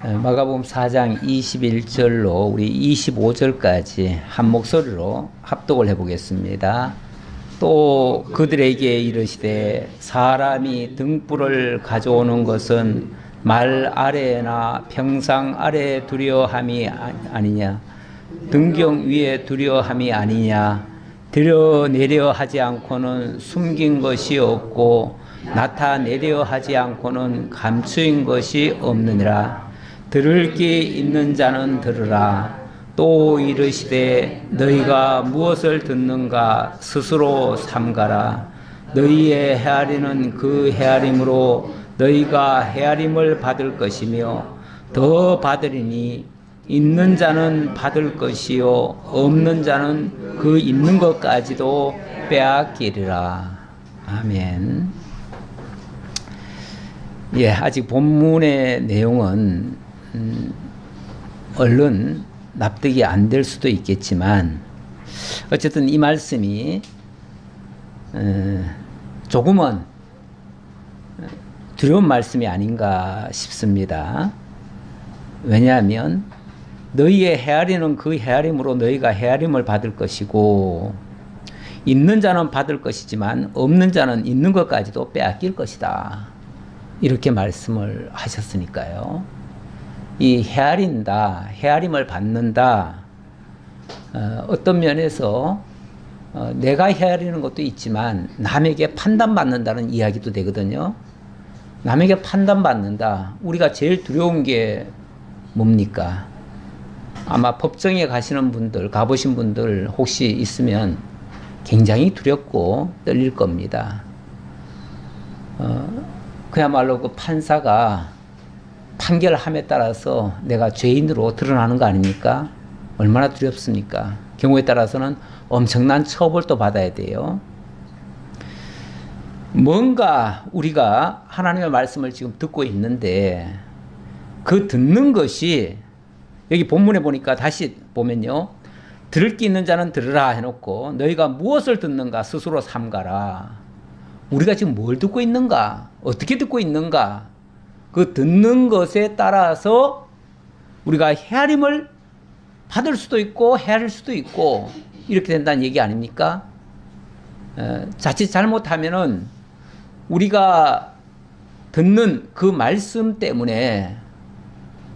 마가복음 4장 21절로 우리 25절까지 한 목소리로 합독을 해보겠습니다. 또 그들에게 이르시되 사람이 등불을 가져오는 것은 말 아래나 평상 아래 두려함이 아니냐, 등경 위에 두려함이 아니냐, 드러내려 하지 않고는 숨긴 것이 없고 나타내려 하지 않고는 감추인 것이 없느니라. 들을 귀 있는 자는 들으라. 또 이르시되 너희가 무엇을 듣는가 스스로 삼가라. 너희의 헤아리는 그 헤아림으로 너희가 헤아림을 받을 것이며 더 받으리니 있는 자는 받을 것이요 없는 자는 그 있는 것까지도 빼앗기리라. 아멘. 예, 아직 본문의 내용은 얼른 납득이 안 될 수도 있겠지만 어쨌든 이 말씀이 조금은 두려운 말씀이 아닌가 싶습니다. 왜냐하면 너희의 헤아리는 그 헤아림으로 너희가 헤아림을 받을 것이고 있는 자는 받을 것이지만 없는 자는 있는 것까지도 빼앗길 것이다. 이렇게 말씀을 하셨으니까요. 이 헤아린다, 헤아림을 받는다, 어떤 면에서 내가 헤아리는 것도 있지만 남에게 판단받는다는 이야기도 되거든요. 남에게 판단받는다. 우리가 제일 두려운 게 뭡니까? 아마 법정에 가시는 분들, 가보신 분들 혹시 있으면 굉장히 두렵고 떨릴 겁니다. 그야말로 그 판사가 판결함에 따라서 내가 죄인으로 드러나는 거 아닙니까? 얼마나 두렵습니까? 경우에 따라서는 엄청난 처벌도 받아야 돼요. 뭔가 우리가 하나님의 말씀을 지금 듣고 있는데 그 듣는 것이 여기 본문에 보니까 다시 보면요. 들을 게 있는 자는 들으라 해놓고 너희가 무엇을 듣는가 스스로 삼가라. 우리가 지금 뭘 듣고 있는가? 어떻게 듣고 있는가? 그 듣는 것에 따라서 우리가 헤아림을 받을 수도 있고 헤아릴 수도 있고 이렇게 된다는 얘기 아닙니까? 자칫 잘못하면은 우리가 듣는 그 말씀 때문에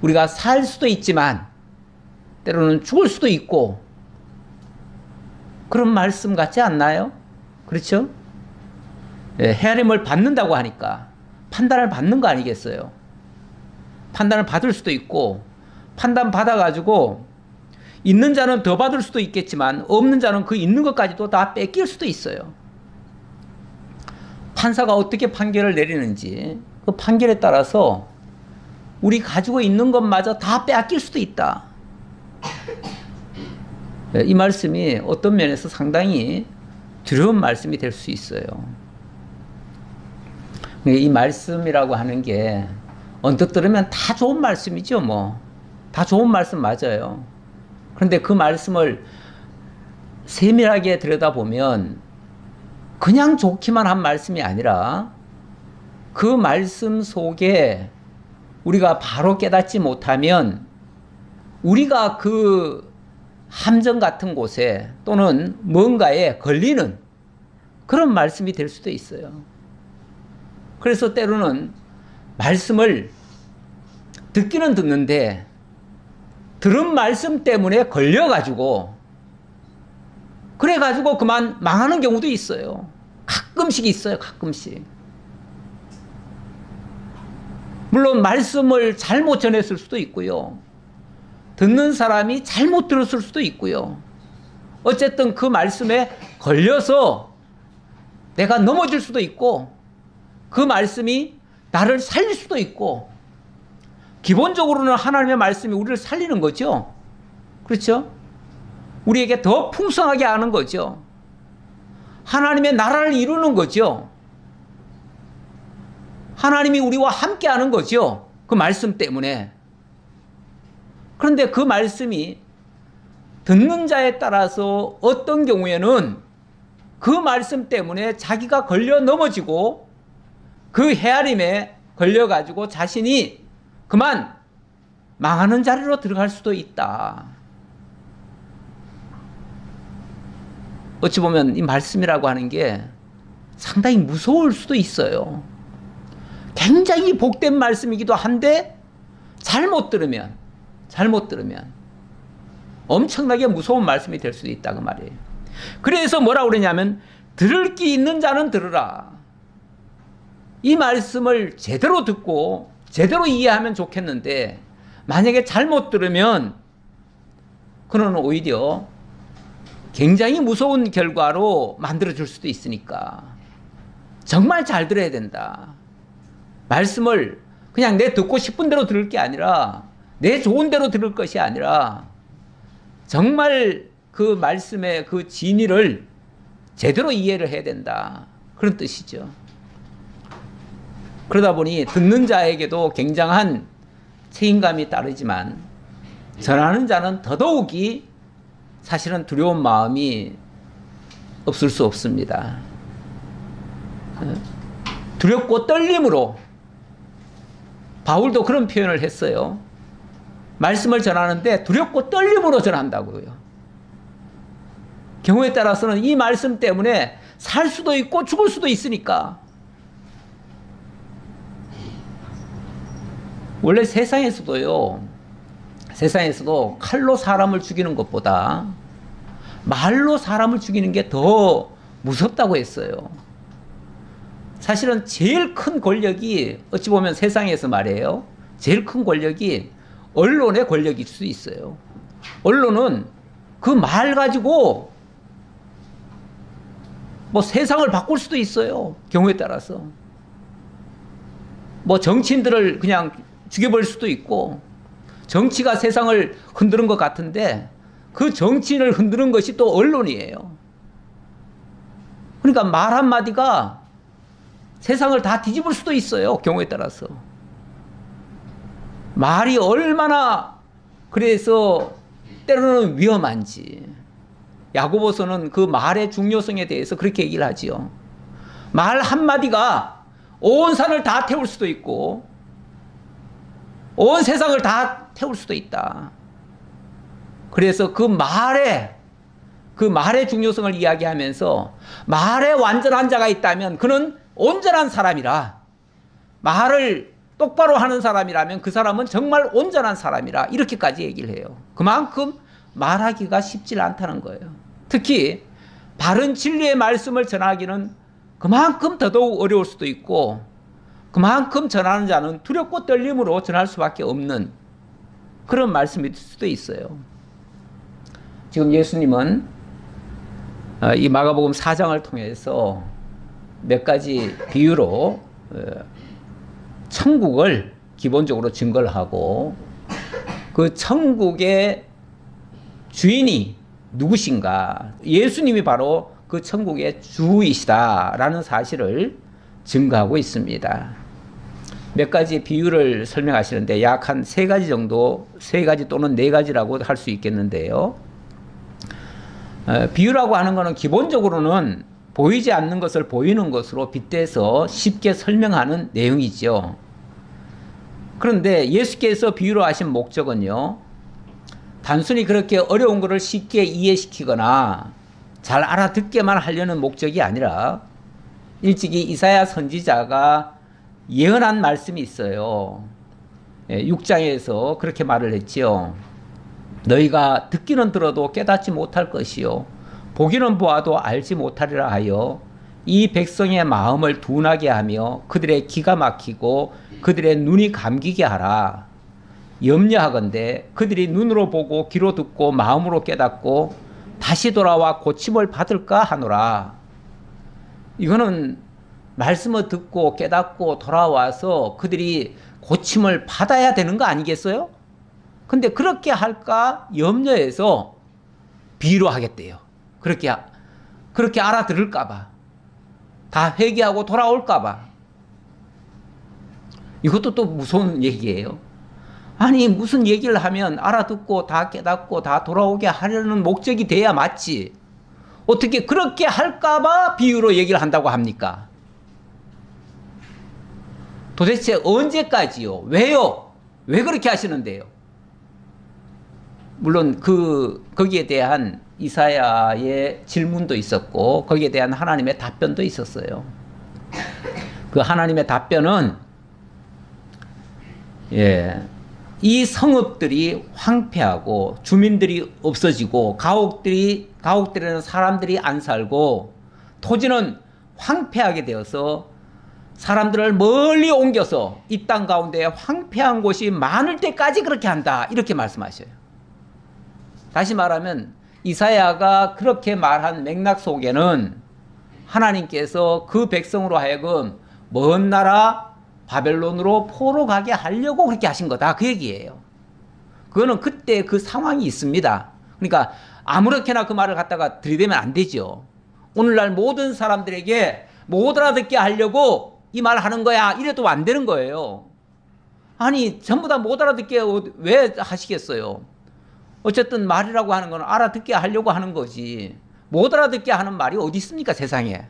우리가 살 수도 있지만 때로는 죽을 수도 있고 그런 말씀 같지 않나요? 그렇죠? 헤아림을 받는다고 하니까 판단을 받는 거 아니겠어요? 판단을 받을 수도 있고 판단 받아가지고 있는 자는 더 받을 수도 있겠지만 없는 자는 그 있는 것까지도 다 뺏길 수도 있어요. 판사가 어떻게 판결을 내리는지 그 판결에 따라서 우리 가지고 있는 것마저 다 빼앗길 수도 있다. 이 말씀이 어떤 면에서 상당히 두려운 말씀이 될 수 있어요. 이 말씀이라고 하는 게 언뜻 들으면 다 좋은 말씀이죠. 뭐 다 좋은 말씀 맞아요. 그런데 그 말씀을 세밀하게 들여다보면 그냥 좋기만 한 말씀이 아니라 그 말씀 속에 우리가 바로 깨닫지 못하면 우리가 그 함정 같은 곳에 또는 뭔가에 걸리는 그런 말씀이 될 수도 있어요. 그래서 때로는 말씀을 듣기는 듣는데 들은 말씀 때문에 걸려가지고 그래가지고 그만 망하는 경우도 있어요. 가끔씩 있어요. 가끔씩. 물론 말씀을 잘못 전했을 수도 있고요. 듣는 사람이 잘못 들었을 수도 있고요. 어쨌든 그 말씀에 걸려서 내가 넘어질 수도 있고 그 말씀이 나를 살릴 수도 있고 기본적으로는 하나님의 말씀이 우리를 살리는 거죠. 그렇죠? 우리에게 더 풍성하게 하는 거죠. 하나님의 나라를 이루는 거죠. 하나님이 우리와 함께 하는 거죠. 그 말씀 때문에. 그런데 그 말씀이 듣는 자에 따라서 어떤 경우에는 그 말씀 때문에 자기가 걸려 넘어지고 그 헤아림에 걸려가지고 자신이 그만 망하는 자리로 들어갈 수도 있다. 어찌 보면 이 말씀이라고 하는 게 상당히 무서울 수도 있어요. 굉장히 복된 말씀이기도 한데 잘못 들으면 엄청나게 무서운 말씀이 될 수도 있다 그 말이에요. 그래서 뭐라고 그러냐면 들을 귀 있는 자는 들으라. 이 말씀을 제대로 듣고 제대로 이해하면 좋겠는데 만약에 잘못 들으면 그는 오히려 굉장히 무서운 결과로 만들어줄 수도 있으니까 정말 잘 들어야 된다. 말씀을 그냥 내 듣고 싶은 대로 들을 게 아니라 내 좋은 대로 들을 것이 아니라 정말 그 말씀의 그 진리를 제대로 이해를 해야 된다. 그런 뜻이죠. 그러다 보니 듣는 자에게도 굉장한 책임감이 따르지만 전하는 자는 더더욱이 사실은 두려운 마음이 없을 수 없습니다. 두렵고 떨림으로 바울도 그런 표현을 했어요. 말씀을 전하는데 두렵고 떨림으로 전한다고요. 경우에 따라서는 이 말씀 때문에 살 수도 있고 죽을 수도 있으니까. 원래 세상에서도 칼로 사람을 죽이는 것보다 말로 사람을 죽이는 게 더 무섭다고 했어요. 사실은 제일 큰 권력이 어찌 보면 세상에서 말이에요. 제일 큰 권력이 언론의 권력일 수 있어요. 언론은 그 말 가지고 뭐 세상을 바꿀 수도 있어요. 경우에 따라서. 뭐 정치인들을 그냥 죽여버릴 수도 있고 정치가 세상을 흔드는 것 같은데 그 정치인을 흔드는 것이 또 언론이에요. 그러니까 말 한마디가 세상을 다 뒤집을 수도 있어요. 경우에 따라서. 말이 얼마나 그래서 때로는 위험한지 야고보서는 그 말의 중요성에 대해서 그렇게 얘기를 하지요. 말 한마디가 온 산을 다 태울 수도 있고 온 세상을 다 태울 수도 있다. 그래서 그 말의 중요성을 이야기하면서 말에 완전한 자가 있다면 그는 온전한 사람이라. 말을 똑바로 하는 사람이라면 그 사람은 정말 온전한 사람이라. 이렇게까지 얘기를 해요. 그만큼 말하기가 쉽지 않다는 거예요. 특히 바른 진리의 말씀을 전하기는 그만큼 더더욱 어려울 수도 있고 그만큼 전하는 자는 두렵고 떨림으로 전할 수밖에 없는 그런 말씀일 수도 있어요. 지금 예수님은 이 마가복음 4장을 통해서 몇 가지 비유로 천국을 기본적으로 증거를 하고 그 천국의 주인이 누구신가, 예수님이 바로 그 천국의 주이시다라는 사실을 증거하고 있습니다. 몇 가지 비유를 설명하시는데 약 한 3가지 정도, 3가지 또는 4가지라고 할 수 있겠는데요. 비유라고 하는 것은 기본적으로는 보이지 않는 것을 보이는 것으로 빗대서 쉽게 설명하는 내용이죠. 그런데 예수께서 비유로 하신 목적은요, 단순히 그렇게 어려운 것을 쉽게 이해시키거나 잘 알아듣게만 하려는 목적이 아니라 일찍이 이사야 선지자가 예언한 말씀이 있어요. 6장에서 그렇게 말을 했지요. 너희가 듣기는 들어도 깨닫지 못할 것이요 보기는 보아도 알지 못하리라 하여 이 백성의 마음을 둔하게 하며 그들의 기가 막히고 그들의 눈이 감기게 하라. 염려하건대 그들이 눈으로 보고 귀로 듣고 마음으로 깨닫고 다시 돌아와 고침을 받을까 하노라. 이거는 말씀을 듣고 깨닫고 돌아와서 그들이 고침을 받아야 되는 거 아니겠어요? 근데 그렇게 할까 염려해서 비유로 하겠대요. 그렇게 알아들을까봐, 다 회개하고 돌아올까봐. 이것도 또 무서운 얘기예요. 아니 무슨 얘기를 하면 알아듣고 다 깨닫고 다 돌아오게 하려는 목적이 돼야 맞지. 어떻게 그렇게 할까봐 비유로 얘기를 한다고 합니까? 도대체 언제까지요? 왜요? 왜 그렇게 하시는데요? 물론 거기에 대한 이사야의 질문도 있었고 거기에 대한 하나님의 답변도 있었어요. 그 하나님의 답변은 이 성읍들이 황폐하고 주민들이 없어지고 가옥들에는 사람들이 안 살고 토지는 황폐하게 되어서 사람들을 멀리 옮겨서 이 땅 가운데 황폐한 곳이 많을 때까지 그렇게 한다. 이렇게 말씀하셔요. 다시 말하면 이사야가 그렇게 말한 맥락 속에는 하나님께서 그 백성으로 하여금 먼 나라 바벨론으로 포로 가게 하려고 그렇게 하신 거다. 그 얘기예요. 그거는 그때 그 상황이 있습니다. 그러니까 아무렇게나 그 말을 갖다가 들이대면 안 되죠. 오늘날 모든 사람들에게 못 알아듣게 하려고 이 말 하는 거야. 이래도 안 되는 거예요. 아니 전부 다 못 알아듣게 왜 하시겠어요? 어쨌든 말이라고 하는 건 알아듣게 하려고 하는 거지. 못 알아듣게 하는 말이 어디 있습니까, 세상에?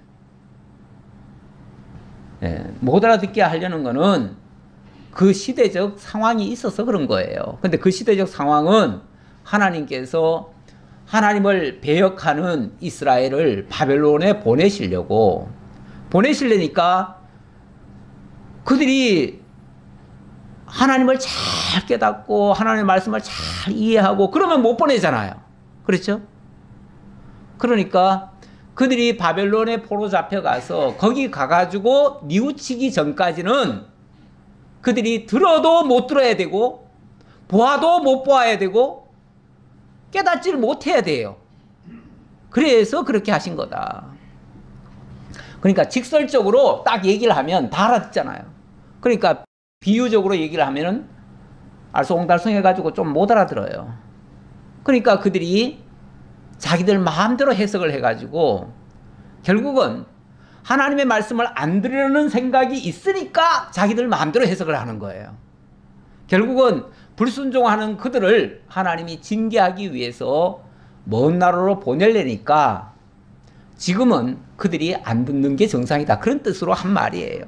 못 알아듣게 하려는 거는 그 시대적 상황이 있어서 그런 거예요. 근데 그 시대적 상황은 하나님께서 하나님을 배역하는 이스라엘을 바벨론에 보내시려니까 그들이 하나님을 잘 깨닫고 하나님의 말씀을 잘 이해하고 그러면 못 보내잖아요. 그렇죠? 그러니까 그들이 바벨론에 포로 잡혀가서 거기 가가지고 뉘우치기 전까지는 그들이 들어도 못 들어야 되고 보아도 못 보아야 되고 깨닫지를 못해야 돼요. 그래서 그렇게 하신 거다. 그러니까 직설적으로 딱 얘기를 하면 다 알아듣잖아요. 그러니까 비유적으로 얘기를 하면은 알쏭달쏭 해가지고 좀 못 알아들어요. 그러니까 그들이 자기들 마음대로 해석을 해가지고 결국은 하나님의 말씀을 안 들으려는 생각이 있으니까 자기들 마음대로 해석을 하는 거예요. 결국은 불순종하는 그들을 하나님이 징계하기 위해서 먼 나라로 보내려니까 지금은 그들이 안 듣는 게 정상이다. 그런 뜻으로 한 말이에요.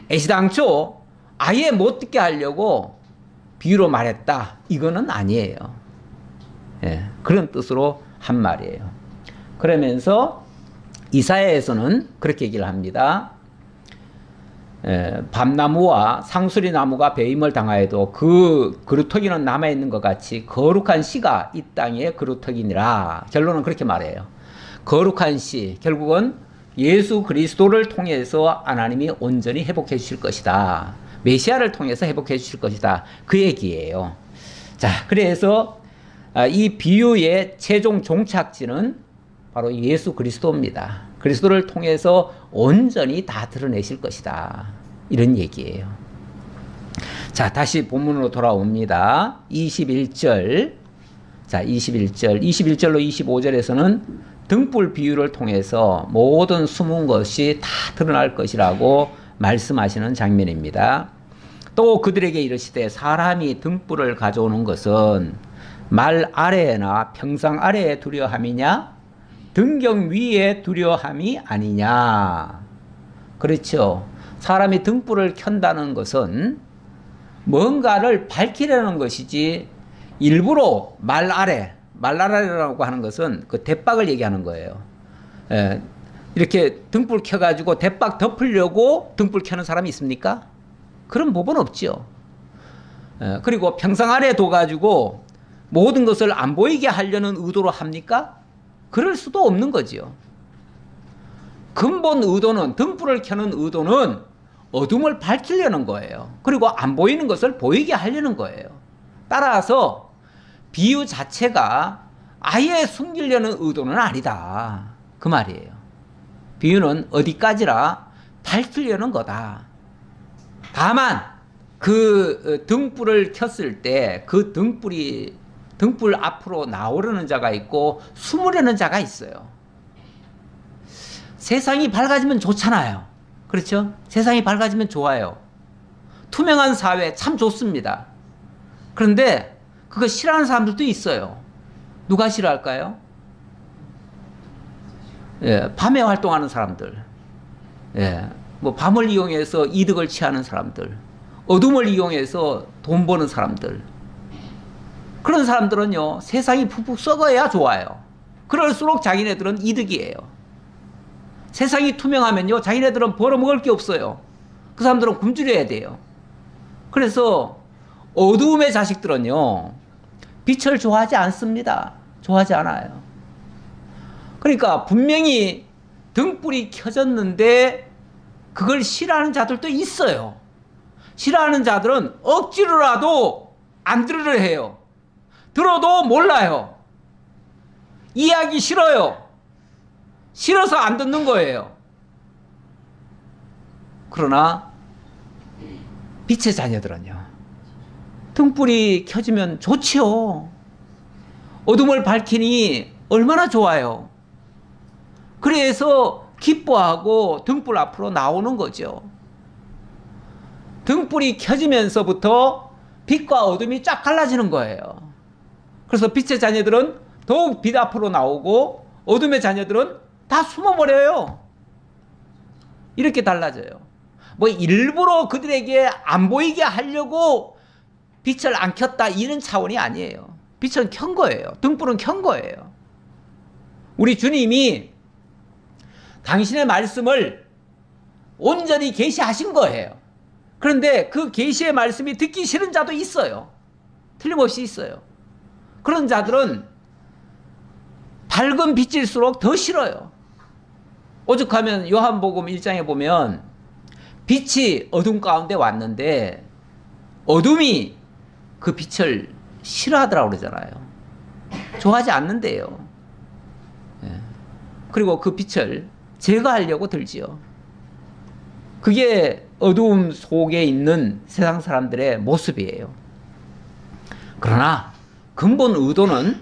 애시당초 아예 못 듣게 하려고 비유로 말했다. 이거는 아니에요. 그런 뜻으로 한 말이에요. 그러면서 이사야에서는 그렇게 얘기를 합니다. 밤나무와 상수리 나무가 배임을 당하여도 그 그루터기는 남아있는 것 같이 거룩한 씨가 이 땅에 그루터기니라. 결론은 그렇게 말해요. 거룩한 씨, 결국은 예수 그리스도를 통해서 하나님이 온전히 회복해 주실 것이다. 메시아를 통해서 회복해 주실 것이다. 그 얘기예요. 자, 그래서 이 비유의 최종 종착지는 바로 예수 그리스도입니다. 그리스도를 통해서 온전히 다 드러내실 것이다. 이런 얘기예요. 자, 다시 본문으로 돌아옵니다. 21절. 자, 21절로 25절에서는 등불 비유를 통해서 모든 숨은 것이 다 드러날 것이라고 말씀하시는 장면입니다. 또 그들에게 이르시되 사람이 등불을 가져오는 것은 말 아래나 평상 아래에 두려함이냐 등경 위에 두려함이 아니냐. 그렇죠. 사람이 등불을 켠다는 것은 뭔가를 밝히려는 것이지 일부러 말아래라고 하는 것은 그 대박을 얘기하는 거예요. 이렇게 등불 켜가지고 대박 덮으려고 등불 켜는 사람이 있습니까? 그런 법은 없죠. 그리고 평상 아래 둬가지고 모든 것을 안 보이게 하려는 의도로 합니까? 그럴 수도 없는 거지요. 근본 의도는, 등불을 켜는 의도는 어둠을 밝히려는 거예요. 그리고 안 보이는 것을 보이게 하려는 거예요. 따라서 비유 자체가 아예 숨기려는 의도는 아니다. 그 말이에요. 비유는 어디까지나 밝히려는 거다. 다만 그 등불을 켰을 때 그 등불 앞으로 나오려는 자가 있고 숨으려는 자가 있어요. 세상이 밝아지면 좋잖아요. 그렇죠? 세상이 밝아지면 좋아요. 투명한 사회 참 좋습니다. 그런데 그거 싫어하는 사람들도 있어요. 누가 싫어할까요? 밤에 활동하는 사람들, 뭐 밤을 이용해서 이득을 취하는 사람들, 어둠을 이용해서 돈 버는 사람들, 그런 사람들은요, 세상이 푹푹 썩어야 좋아요. 그럴수록 자기네들은 이득이에요. 세상이 투명하면요, 자기네들은 벌어먹을 게 없어요. 그 사람들은 굶주려야 돼요. 그래서 어두움의 자식들은요, 빛을 좋아하지 않습니다. 좋아하지 않아요. 그러니까 분명히 등불이 켜졌는데 그걸 싫어하는 자들도 있어요. 싫어하는 자들은 억지로라도 안 들으려 해요. 들어도 몰라요. 이해하기 싫어요. 싫어서 안 듣는 거예요. 그러나 빛의 자녀들은요, 등불이 켜지면 좋지요. 어둠을 밝히니 얼마나 좋아요. 그래서 기뻐하고 등불 앞으로 나오는 거죠. 등불이 켜지면서부터 빛과 어둠이 쫙 갈라지는 거예요. 그래서 빛의 자녀들은 더욱 빛 앞으로 나오고 어둠의 자녀들은 다 숨어버려요. 이렇게 달라져요. 뭐 일부러 그들에게 안 보이게 하려고 빛을 안 켰다 이런 차원이 아니에요. 빛은 켠 거예요. 등불은 켠 거예요. 우리 주님이 당신의 말씀을 온전히 계시하신 거예요. 그런데 그 계시의 말씀이 듣기 싫은 자도 있어요. 틀림없이 있어요. 그런 자들은 밝은 빛일수록 더 싫어요. 오죽하면 요한복음 1장에 보면 빛이 어둠 가운데 왔는데 어둠이 그 빛을 싫어하더라고 그러잖아요. 좋아하지 않는데요. 그리고 그 빛을 제거하려고 들지요. 그게 어두움 속에 있는 세상 사람들의 모습이에요. 그러나 근본 의도는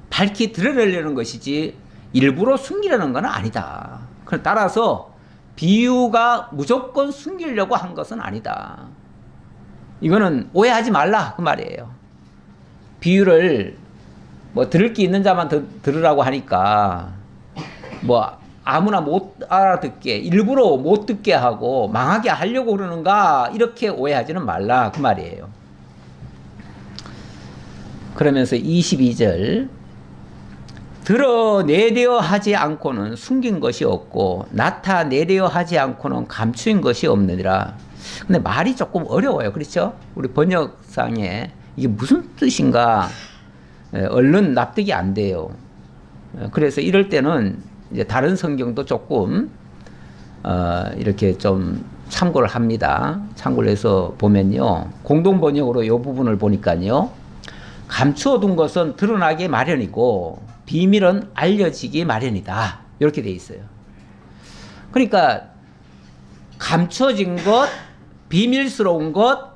밝히 드러내려는 것이지 일부러 숨기려는 건 아니다. 따라서 비유가 무조건 숨기려고 한 것은 아니다. 이거는 오해하지 말라 그 말이에요. 비유를 뭐 들을 게 있는 자만 들으라고 하니까 뭐 아무나 못 알아듣게 일부러 못 듣게 하고 망하게 하려고 그러는가 이렇게 오해하지는 말라 그 말이에요. 그러면서 22절 드러내려 하지 않고는 숨긴 것이 없고 나타내려 하지 않고는 감추인 것이 없느니라. 근데 말이 조금 어려워요. 그렇죠? 우리 번역상에 이게 무슨 뜻인가 얼른 납득이 안 돼요. 그래서 이럴 때는 이제 다른 성경도 조금 이렇게 좀 참고를 합니다. 참고를 해서 보면요, 공동 번역으로 이 부분을 보니까요, 감추어둔 것은 드러나기 마련이고 비밀은 알려지기 마련이다. 이렇게 돼 있어요. 그러니까 감춰진 것, 비밀스러운 것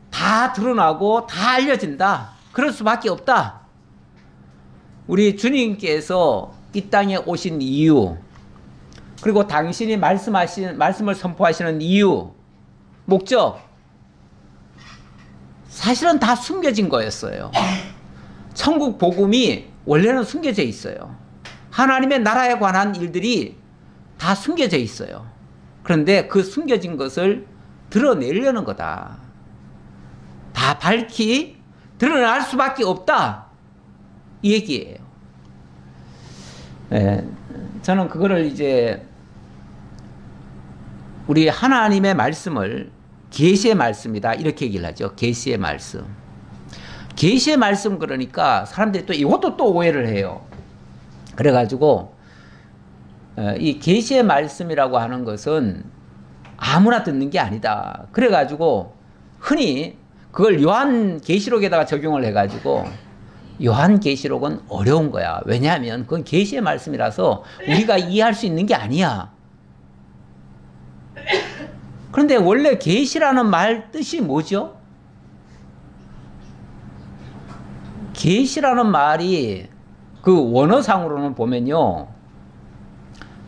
다 드러나고 다 알려진다. 그럴 수밖에 없다. 우리 주님께서 이 땅에 오신 이유, 그리고 당신이 말씀을 선포하시는 이유, 목적, 사실은 다 숨겨진 거였어요. 천국 복음이 원래는 숨겨져 있어요. 하나님의 나라에 관한 일들이 다 숨겨져 있어요. 그런데 그 숨겨진 것을 드러내려는 거다. 다 밝히 드러날 수밖에 없다. 이 얘기예요. 네, 저는 그거를 이제 우리 하나님의 말씀을 계시의 말씀이다 이렇게 얘기를 하죠. 계시의 말씀. 계시의 말씀 그러니까 사람들이 또 이것도 또 오해를 해요. 그래가지고 이 계시의 말씀이라고 하는 것은 아무나 듣는 게 아니다. 그래가지고 흔히 그걸 요한계시록에다가 적용을 해가지고 요한계시록은 어려운 거야. 왜냐하면 그건 계시의 말씀이라서 우리가 이해할 수 있는 게 아니야. 그런데 원래 계시라는 말 뜻이 뭐죠? 계시라는 말이 그 원어상으로는 보면요,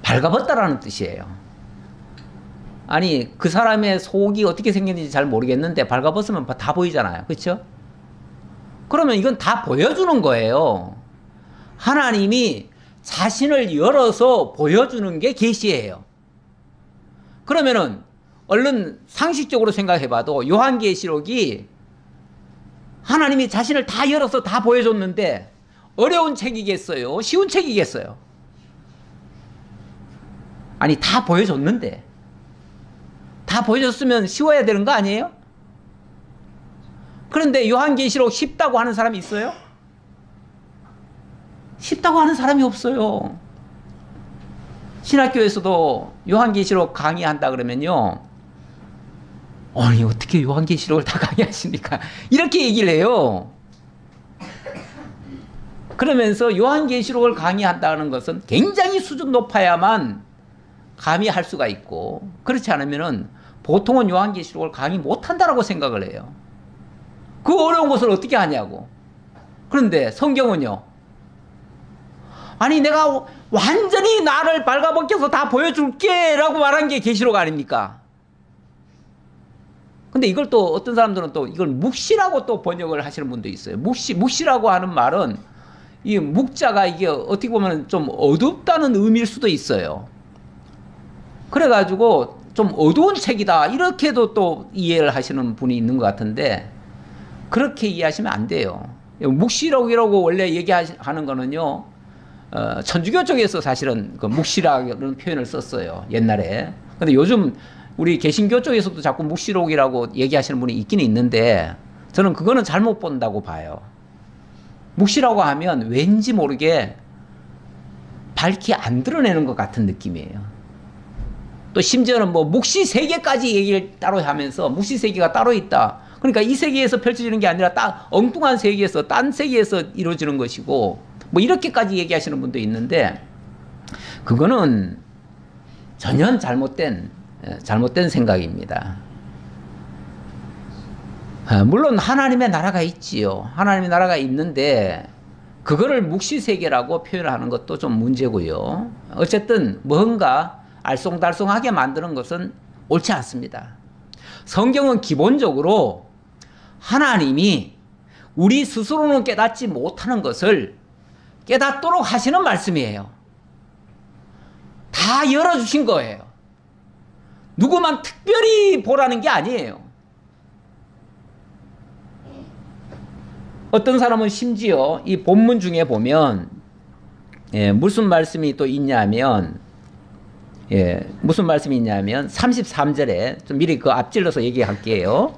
발가벗다라는 뜻이에요. 아니 그 사람의 속이 어떻게 생겼는지 잘 모르겠는데 발가벗으면 다 보이잖아요. 그렇죠? 그러면 이건 다 보여주는 거예요. 하나님이 자신을 열어서 보여주는 게 계시예요. 그러면은 얼른 상식적으로 생각해봐도 요한계시록이 하나님이 자신을 다 열어서 다 보여줬는데 어려운 책이겠어요? 쉬운 책이겠어요? 아니, 다 보여줬는데. 다 보여줬으면 쉬워야 되는 거 아니에요? 그런데 요한계시록 쉽다고 하는 사람이 있어요? 쉽다고 하는 사람이 없어요. 신학교에서도 요한계시록 강의한다 그러면요, 아니 어떻게 요한계시록을 다 강의하십니까? 이렇게 얘기를 해요. 그러면서 요한계시록을 강의한다는 것은 굉장히 수준 높아야만 감히 할 수가 있고, 그렇지 않으면은 보통은 요한계시록을 강의 못한다라고 생각을 해요. 그 어려운 것을 어떻게 하냐고. 그런데 성경은요, 아니 내가 완전히 나를 발가벗겨서 다 보여줄게 라고 말한 게 계시록 아닙니까? 근데 이걸 또 어떤 사람들은 또 이걸 묵시라고 또 번역을 하시는 분도 있어요. 묵시라고 하는 말은 이 묵자가 이게 어떻게 보면 좀 어둡다는 의미일 수도 있어요. 그래가지고 좀 어두운 책이다 이렇게도 또 이해를 하시는 분이 있는 것 같은데, 그렇게 이해하시면 안 돼요. 묵시록이라고 원래 얘기하는 거는요, 천주교 쪽에서 사실은 그 묵시라는 표현을 썼어요, 옛날에. 근데 요즘 우리 개신교 쪽에서도 자꾸 묵시록이라고 얘기하시는 분이 있기는 있는데, 저는 그거는 잘못 본다고 봐요. 묵시라고 하면 왠지 모르게 밝히 안 드러내는 것 같은 느낌이에요. 또 심지어는 뭐 묵시 세계까지 얘기를 따로 하면서 묵시 세계가 따로 있다. 그러니까 이 세계에서 펼쳐지는 게 아니라 딱 엉뚱한 세계에서, 딴 세계에서 이루어지는 것이고, 뭐 이렇게까지 얘기하시는 분도 있는데, 그거는 전혀 잘못된 생각입니다. 물론 하나님의 나라가 있지요. 하나님의 나라가 있는데 그거를 묵시세계라고 표현하는 것도 좀 문제고요. 어쨌든 뭔가 알쏭달쏭하게 만드는 것은 옳지 않습니다. 성경은 기본적으로 하나님이 우리 스스로는 깨닫지 못하는 것을 깨닫도록 하시는 말씀이에요. 다 열어주신 거예요. 누구만 특별히 보라는 게 아니에요. 어떤 사람은 심지어 이 본문 중에 보면, 무슨 말씀이 또 있냐면, 무슨 말씀이 있냐면 33절에 좀 미리 그 앞질러서 얘기할게요.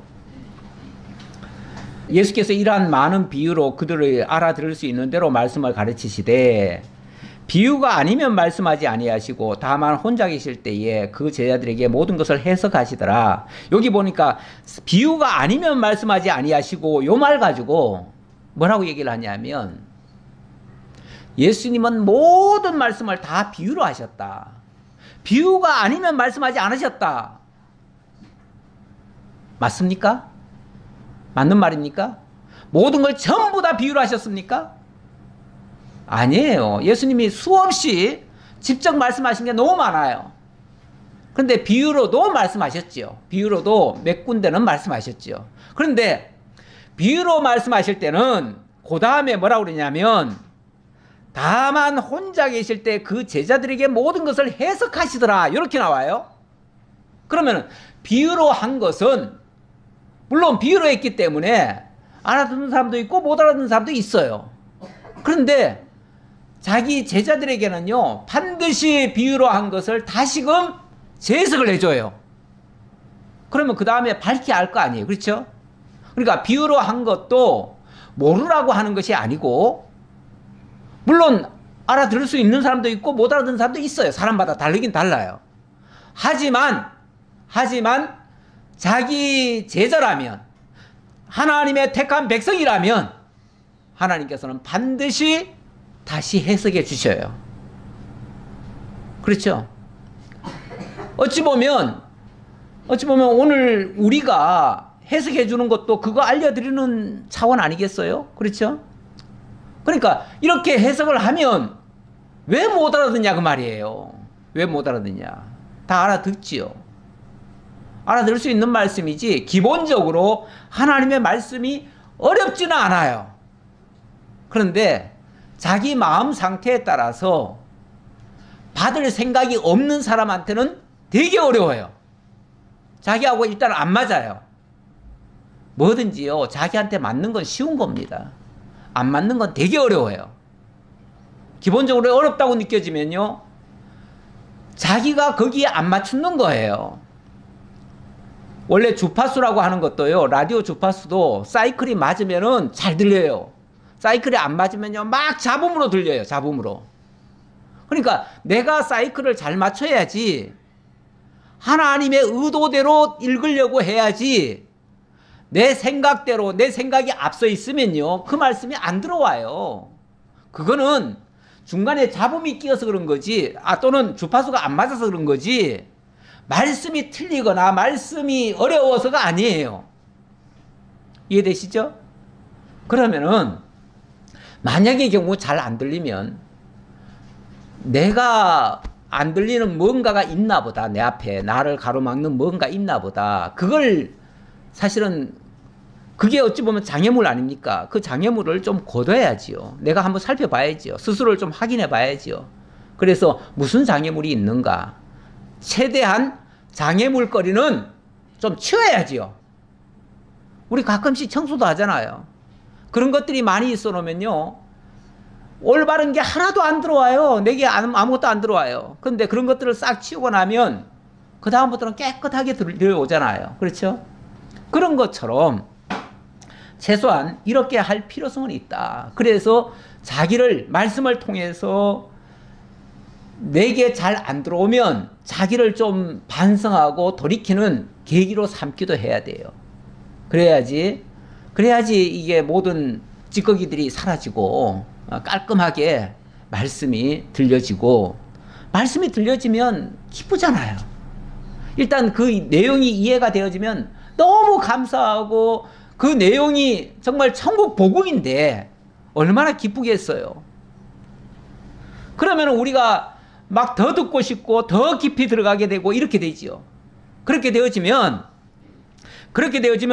예수께서 이러한 많은 비유로 그들을 알아들을 수 있는 대로 말씀을 가르치시되, 비유가 아니면 말씀하지 아니하시고 다만 혼자 계실 때에 그 제자들에게 모든 것을 해석하시더라. 여기 보니까 비유가 아니면 말씀하지 아니하시고, 요 말 가지고 뭐라고 얘기를 하냐면, 예수님은 모든 말씀을 다 비유로 하셨다. 비유가 아니면 말씀하지 않으셨다. 맞습니까? 맞는 말입니까? 모든 걸 전부 다 비유로 하셨습니까? 아니에요. 예수님이 수없이 직접 말씀하신 게 너무 많아요. 그런데 비유로도 말씀하셨지요. 비유로도 몇 군데는 말씀하셨지요. 그런데 비유로 말씀하실 때는 그 다음에 뭐라고 그러냐면, 다만 혼자 계실 때 그 제자들에게 모든 것을 해석하시더라, 이렇게 나와요. 그러면 비유로 한 것은, 물론 비유로 했기 때문에 알아듣는 사람도 있고 못 알아듣는 사람도 있어요. 그런데 자기 제자들에게는요, 반드시 비유로 한 것을 다시금 재해석을 해줘요. 그러면 그 다음에 밝히 알 거 아니에요. 그렇죠? 그러니까 비유로 한 것도 모르라고 하는 것이 아니고, 물론 알아들을 수 있는 사람도 있고 못 알아듣는 사람도 있어요. 사람마다 다르긴 달라요. 하지만 자기 제자라면, 하나님의 택한 백성이라면 하나님께서는 반드시 다시 해석해 주셔요. 그렇죠? 어찌 보면 오늘 우리가 해석해 주는 것도 그거 알려드리는 차원 아니겠어요? 그렇죠? 그러니까 이렇게 해석을 하면 왜 못 알아듣냐 그 말이에요. 왜 못 알아듣냐? 다 알아듣지요. 알아들을 수 있는 말씀이지, 기본적으로 하나님의 말씀이 어렵지는 않아요. 그런데 자기 마음 상태에 따라서 받을 생각이 없는 사람한테는 되게 어려워요. 자기하고 일단 안 맞아요. 뭐든지요, 자기한테 맞는 건 쉬운 겁니다. 안 맞는 건 되게 어려워요. 기본적으로 어렵다고 느껴지면요, 자기가 거기에 안 맞추는 거예요. 원래 주파수라고 하는 것도요, 라디오 주파수도 사이클이 맞으면은 잘 들려요. 사이클이 안 맞으면요, 막 잡음으로 들려요, 잡음으로. 그러니까 내가 사이클을 잘 맞춰야지, 하나님의 의도대로 읽으려고 해야지, 내 생각대로, 내 생각이 앞서 있으면요, 그 말씀이 안 들어와요. 그거는 중간에 잡음이 끼어서 그런 거지, 또는 주파수가 안 맞아서 그런 거지, 말씀이 틀리거나 말씀이 어려워서가 아니에요. 이해되시죠? 그러면은 만약의 경우 잘 안 들리면 내가 안 들리는 뭔가가 있나 보다, 내 앞에 나를 가로막는 뭔가 있나 보다, 그걸 사실은 그게 어찌 보면 장애물 아닙니까? 그 장애물을 좀 거둬야지요. 내가 한번 살펴봐야지요. 스스로를 좀 확인해 봐야지요. 그래서 무슨 장애물이 있는가, 최대한 장애물거리는 좀 치워야지요. 우리 가끔씩 청소도 하잖아요. 그런 것들이 많이 있어 놓으면요, 올바른 게 하나도 안 들어와요. 내게 아무것도 안 들어와요. 그런데 그런 것들을 싹 치우고 나면 그 다음부터는 깨끗하게 들어오잖아요. 그렇죠? 그런 것처럼 최소한 이렇게 할 필요성은 있다. 그래서 자기를, 말씀을 통해서 내게 잘 안 들어오면 자기를 좀 반성하고 돌이키는 계기로 삼기도 해야 돼요. 그래야지 이게 모든 찌꺼기들이 사라지고 깔끔하게 말씀이 들려지고, 말씀이 들려지면 기쁘잖아요. 일단 그 내용이 이해가 되어지면 너무 감사하고, 그 내용이 정말 천국 복음인데 얼마나 기쁘겠어요. 그러면 우리가 막 더 듣고 싶고 더 깊이 들어가게 되고 이렇게 되지요. 그렇게 되어지면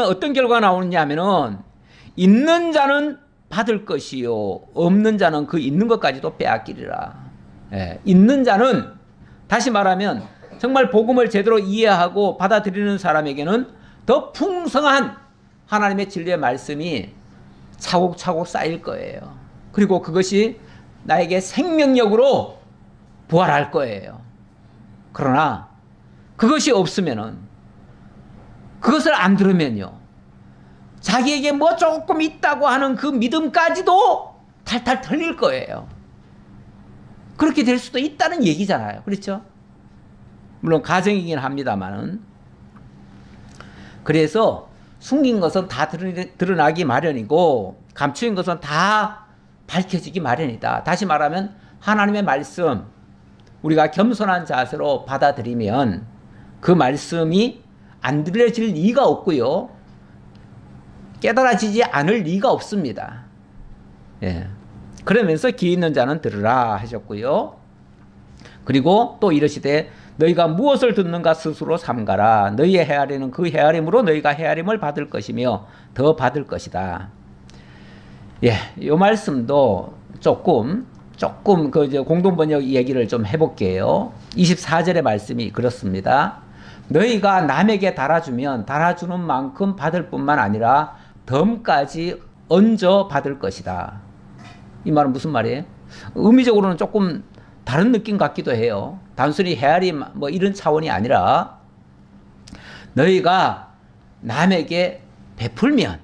어떤 결과가 나오느냐 하면은, 있는 자는 받을 것이요, 없는 자는 그 있는 것까지도 빼앗기리라. 있는 자는, 다시 말하면 정말 복음을 제대로 이해하고 받아들이는 사람에게는 더 풍성한 하나님의 진리의 말씀이 차곡차곡 쌓일 거예요. 그리고 그것이 나에게 생명력으로 부활할 거예요. 그러나 그것이 없으면은, 그것을 안 들으면요, 자기에게 뭐 조금 있다고 하는 그 믿음까지도 탈탈 털릴 거예요. 그렇게 될 수도 있다는 얘기잖아요. 그렇죠? 물론 가정이긴 합니다만은. 그래서 숨긴 것은 다 드러나기 마련이고, 감추인 것은 다 밝혀지기 마련이다. 다시 말하면 하나님의 말씀, 우리가 겸손한 자세로 받아들이면 그 말씀이 안 들려질 리가 없고요, 깨달아지지 않을 리가 없습니다. 그러면서 귀 있는 자는 들으라 하셨고요. 그리고 또 이르시되 너희가 무엇을 듣는가 스스로 삼가라. 너희의 헤아리는 그 헤아림으로 너희가 헤아림을 받을 것이며 더 받을 것이다. 이 말씀도 조금 그 공동번역 얘기를 좀 해볼게요. 24절의 말씀이 그렇습니다. 너희가 남에게 달아주면 달아주는 만큼 받을 뿐만 아니라 덤까지 얹어 받을 것이다. 이 말은 무슨 말이에요? 의미적으로는 조금 다른 느낌 같기도 해요. 단순히 헤아림 뭐 이런 차원이 아니라, 너희가 남에게 베풀면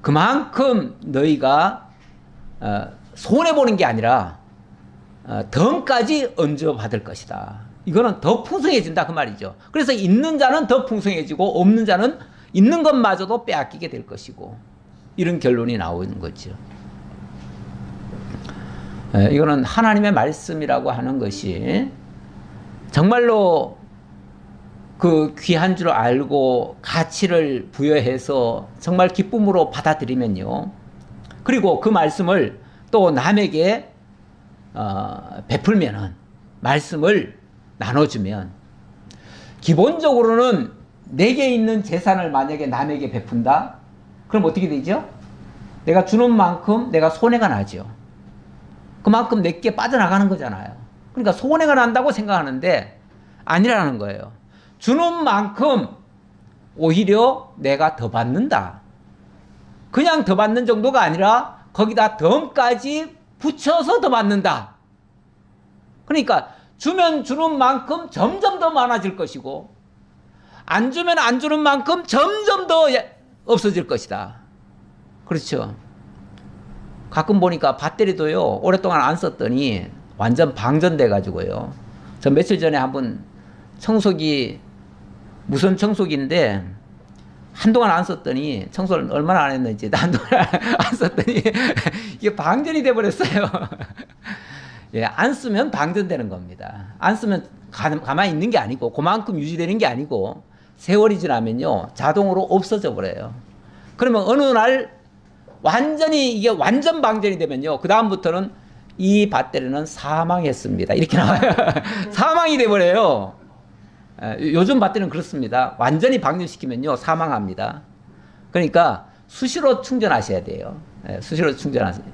그만큼 너희가 손해보는 게 아니라 덤까지 얹어 받을 것이다. 이거는 더 풍성해진다 그 말이죠. 그래서 있는 자는 더 풍성해지고 없는 자는 있는 것마저도 빼앗기게 될 것이고, 이런 결론이 나오는 거죠. 이거는 하나님의 말씀이라고 하는 것이 정말로 그 귀한 줄 알고 가치를 부여해서 정말 기쁨으로 받아들이면요, 그리고 그 말씀을 또 남에게 베풀면은, 말씀을 나눠주면, 기본적으로는 내게 있는 재산을 만약에 남에게 베푼다? 그럼 어떻게 되죠? 내가 주는 만큼 내가 손해가 나죠. 그만큼 내게 빠져나가는 거잖아요. 그러니까 손해가 난다고 생각하는데 아니라는 거예요. 주는 만큼 오히려 내가 더 받는다. 그냥 더 받는 정도가 아니라 거기다 덤까지 붙여서 더 받는다. 그러니까 주면 주는 만큼 점점 더 많아질 것이고 안 주면 안 주는 만큼 점점 더 없어질 것이다. 그렇죠. 가끔 보니까 배터리도요, 오랫동안 안 썼더니 완전 방전돼 가지고요. 저 며칠 전에 한번 청소기, 무선 청소기인데 한동안 안 썼더니, 청소를 얼마나 안 했는지 한동안 안 썼더니 이게 방전이 돼 버렸어요. 예, 안 쓰면 방전되는 겁니다. 안 쓰면 가만히 있는 게 아니고 그만큼 유지되는 게 아니고 세월이 지나면요 자동으로 없어져 버려요. 그러면 어느 날 완전히 이게 완전 방전이 되면요 그 다음부터는 이 배터리는 사망했습니다 이렇게 나와요. 사망이 돼버려요. 요즘 배터리는 그렇습니다. 완전히 방전시키면요 사망합니다. 그러니까 수시로 충전하셔야 돼요. 수시로 충전하세요.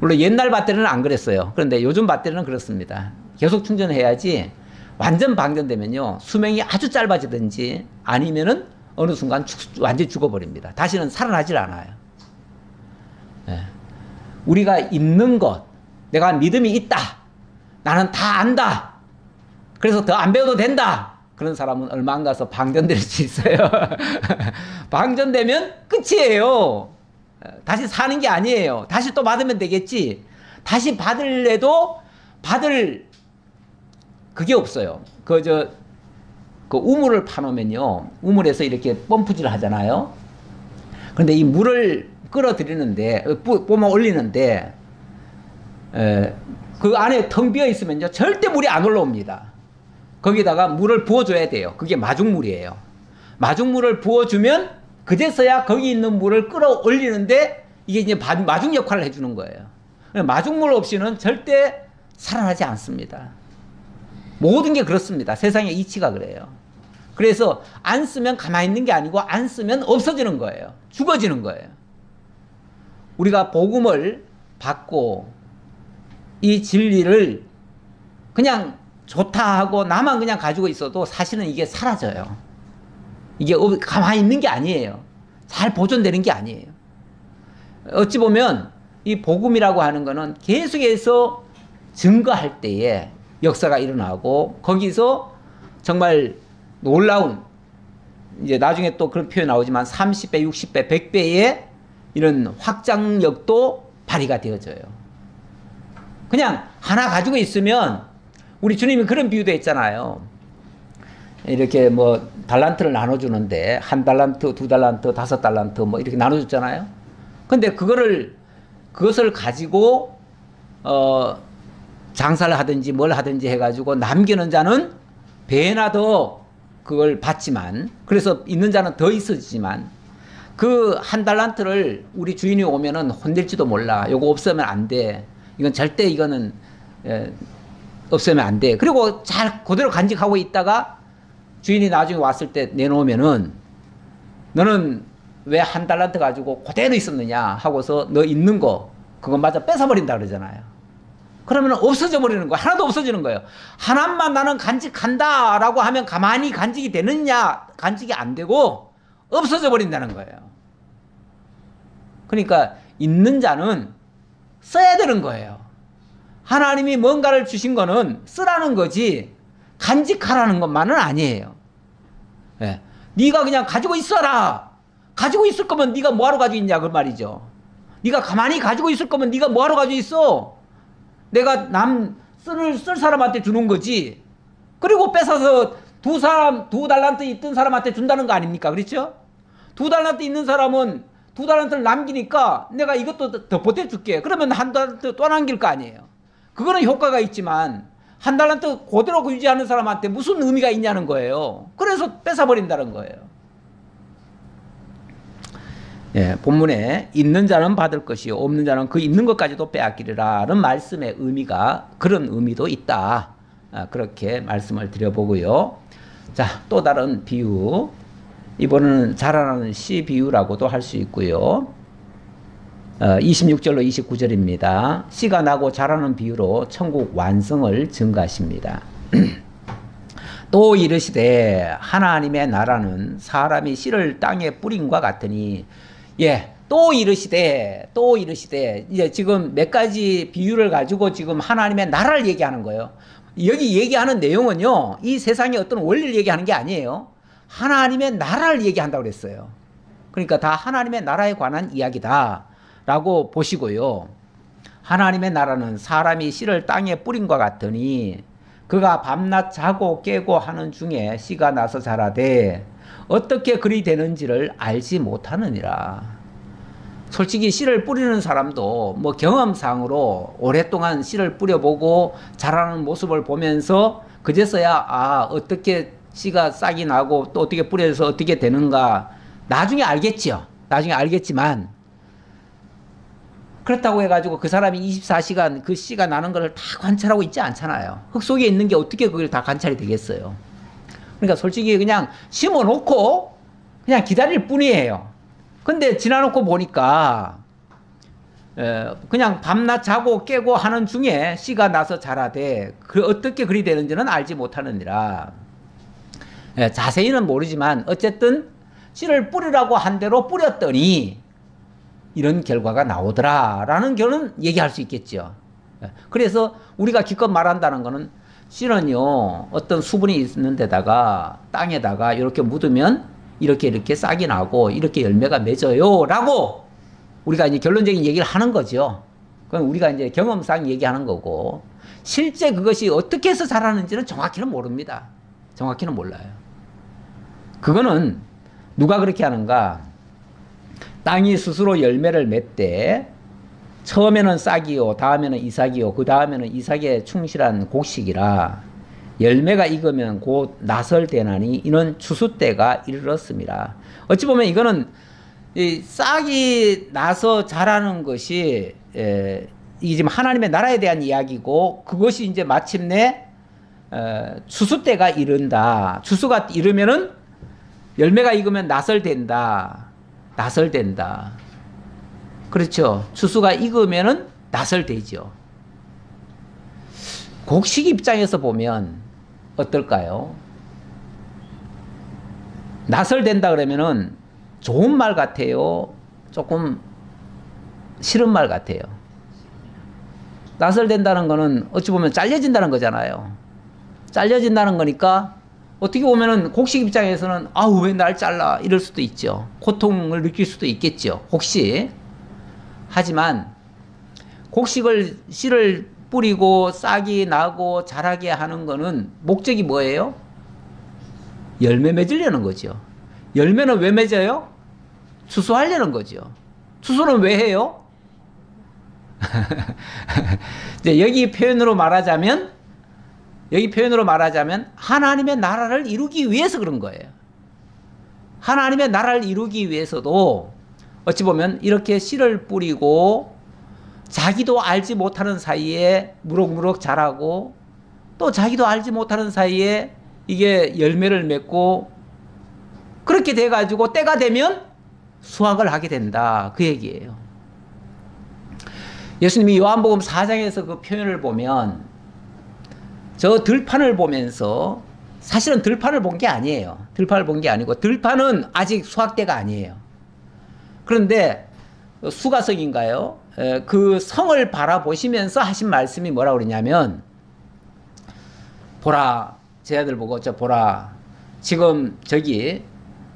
물론 옛날 배터리는 안 그랬어요. 그런데 요즘 배터리는 그렇습니다. 계속 충전해야지. 완전 방전되면요 수명이 아주 짧아지든지 아니면은 어느 순간 완전히 죽어버립니다. 다시는 살아나질 않아요. 우리가 있는 것, 내가 믿음이 있다, 나는 다 안다, 그래서 더 안 배워도 된다, 그런 사람은 얼마 안 가서 방전될 수 있어요. 방전되면 끝이에요. 다시 사는 게 아니에요. 다시 또 받으면 되겠지. 다시 받을래도 받을 그게 없어요. 그 우물을 파놓으면요, 우물에서 이렇게 펌프질 하잖아요. 그런데 이 물을 끌어들이는데, 뿜어 올리는데, 그 안에 텅 비어 있으면요, 절대 물이 안 올라옵니다. 거기다가 물을 부어줘야 돼요. 그게 마중물이에요. 마중물을 부어주면, 그제서야 거기 있는 물을 끌어올리는데, 이게 이제 마중 역할을 해주는 거예요. 마중물 없이는 절대 살아나지 않습니다. 모든 게 그렇습니다. 세상의 이치가 그래요. 그래서 안 쓰면 가만히 있는 게 아니고 안 쓰면 없어지는 거예요. 죽어지는 거예요. 우리가 복음을 받고 이 진리를 그냥 좋다 하고 나만 그냥 가지고 있어도 사실은 이게 사라져요. 이게 가만히 있는 게 아니에요. 잘 보존되는 게 아니에요. 어찌 보면 이 복음이라고 하는 거는 계속해서 증거할 때에 역사가 일어나고 거기서 정말 놀라운, 이제 나중에 또 그런 표현 나오지만 30배, 60배, 100배의 이런 확장력도 발휘가 되어져요. 그냥 하나 가지고 있으면, 우리 주님이 그런 비유도 했잖아요. 이렇게 뭐 달란트를 나눠주는데 1달란트, 2달란트, 5달란트 뭐 이렇게 나눠줬잖아요. 근데 그것을 가지고 장사를 하든지 뭘 하든지 해가지고 남기는 자는 배나 더 그걸 받지만, 그래서 있는 자는 더 있어지지만, 그 1달란트를 우리 주인이 오면은 혼낼지도 몰라. 요거 없으면 안 돼. 이건 절대 이거는 없으면 안 돼. 그리고 잘 그대로 간직하고 있다가 주인이 나중에 왔을 때 내놓으면은, 너는 왜 1달란트 가지고 그대로 있었느냐 하고서 너 있는 거 그것마저 뺏어버린다 그러잖아요. 그러면 없어져 버리는 거예요. 하나도 없어지는 거예요. 하나만 나는 간직한다 라고 하면 가만히 간직이 되느냐? 간직이 안 되고 없어져 버린다는 거예요. 그러니까 있는 자는 써야 되는 거예요. 하나님이 뭔가를 주신 거는 쓰라는 거지 간직하라는 것만은 아니에요. 예. 네가 그냥 가지고 있어라. 가지고 있을 거면 네가 뭐하러 가지고 있냐 그 말이죠. 네가 가만히 가지고 있을 거면 네가 뭐하러 가지고 있어. 내가 쓸 사람한테 주는 거지. 그리고 뺏어서 두 달란트 있던 사람한테 준다는 거 아닙니까? 그렇죠? 2달란트 있는 사람은 2달란트를 남기니까 내가 이것도 더 보태줄게. 그러면 1달란트 또 남길 거 아니에요. 그거는 효과가 있지만 1달란트 그대로 유지하는 사람한테 무슨 의미가 있냐는 거예요. 그래서 뺏어버린다는 거예요. 예, 본문에 있는 자는 받을 것이요 없는 자는 그 있는 것까지도 빼앗기리라는 말씀의 의미가, 그런 의미도 있다. 그렇게 말씀을 드려보고요. 자, 또 다른 비유, 이번에는 자라나는 씨 비유라고도 할 수 있고요. 26절로 29절입니다. 씨가 나고 자라는 비유로 천국 완성을 증가하십니다. 또 이르시되 하나님의 나라는 사람이 씨를 땅에 뿌림과 같으니. 예, 또 이르시되 이제 지금 몇 가지 비유를 가지고 지금 하나님의 나라를 얘기하는 거예요. 여기 얘기하는 내용은요, 이 세상의 어떤 원리를 얘기하는 게 아니에요. 하나님의 나라를 얘기한다고 그랬어요. 그러니까 다 하나님의 나라에 관한 이야기다 라고 보시고요. 하나님의 나라는 사람이 씨를 땅에 뿌림과 같으니 그가 밤낮 자고 깨고 하는 중에 씨가 나서 자라되 어떻게 그리 되는지를 알지 못하느니라. 솔직히 씨를 뿌리는 사람도 뭐 경험상으로 오랫동안 씨를 뿌려보고 자라는 모습을 보면서 그제서야 어떻게 씨가 싹이 나고 또 어떻게 뿌려서 어떻게 되는가 나중에 알겠지요. 나중에 알겠지만 그렇다고 해가지고 그 사람이 24시간 그 씨가 나는 것을 다 관찰하고 있지 않잖아요. 흙 속에 있는 게 어떻게 그걸 다 관찰이 되겠어요. 그러니까 솔직히 그냥 심어놓고 그냥 기다릴 뿐이에요. 근데 지나놓고 보니까 그냥 밤낮 자고 깨고 하는 중에 씨가 나서 자라되 어떻게 그리 되는지는 알지 못하느니라. 자세히는 모르지만 어쨌든 씨를 뿌리라고 한 대로 뿌렸더니 이런 결과가 나오더라라는 결은 얘기할 수 있겠죠. 그래서 우리가 기껏 말한다는 거는 씨는요 어떤 수분이 있는 데다가 땅에다가 이렇게 묻으면 이렇게 싹이 나고 이렇게 열매가 맺어요 라고 우리가 이제 결론적인 얘기를 하는 거죠. 그건 우리가 이제 경험상 얘기하는 거고 실제 그것이 어떻게 해서 자라는지는 정확히는 모릅니다. 정확히는 몰라요. 그거는 누가 그렇게 하는가? 땅이 스스로 열매를 맺되 처음에는 싹이요 다음에는 이삭이요 그 다음에는 이삭에 충실한 곡식이라 열매가 익으면 곧 나설되나니 이는 추수 때가 이르렀습니다. 어찌 보면 이거는 이 싹이 나서 자라는 것이 이게 지금 하나님의 나라에 대한 이야기고 그것이 이제 마침내 추수 때가 이른다. 추수가 이르면은 열매가 익으면 나설된다. 나설된다. 그렇죠. 추수가 익으면은 나설되죠. 곡식 입장에서 보면 어떨까요? 나설된다 그러면은 좋은 말 같아요? 조금 싫은 말 같아요? 나설된다는 거는 어찌 보면 잘려진다는 거잖아요. 잘려진다는 거니까 어떻게 보면은 곡식 입장에서는 아우 왜 날 잘라 이럴 수도 있죠. 고통을 느낄 수도 있겠죠. 혹시. 하지만 곡식을 씨를 뿌리고 싹이 나고 자라게 하는 거는 목적이 뭐예요? 열매 맺으려는 거죠. 열매는 왜 맺어요? 추수하려는 거죠. 추수는 왜 해요? 이제 여기 표현으로 말하자면 하나님의 나라를 이루기 위해서 그런 거예요. 하나님의 나라를 이루기 위해서도 어찌 보면 이렇게 씨를 뿌리고 자기도 알지 못하는 사이에 무럭무럭 자라고 또 자기도 알지 못하는 사이에 이게 열매를 맺고 그렇게 돼가지고 때가 되면 수확을 하게 된다. 그 얘기예요. 예수님이 요한복음 4장에서 그 표현을 보면 저 들판을 보면서 사실은 들판을 본 게 아니에요. 들판을 본 게 아니고 들판은 아직 수확대가 아니에요. 그런데 수가성인가요? 그 성을 바라보시면서 하신 말씀이 뭐라고 그러냐면 보라 제 아들 보고 저 보라 지금 저기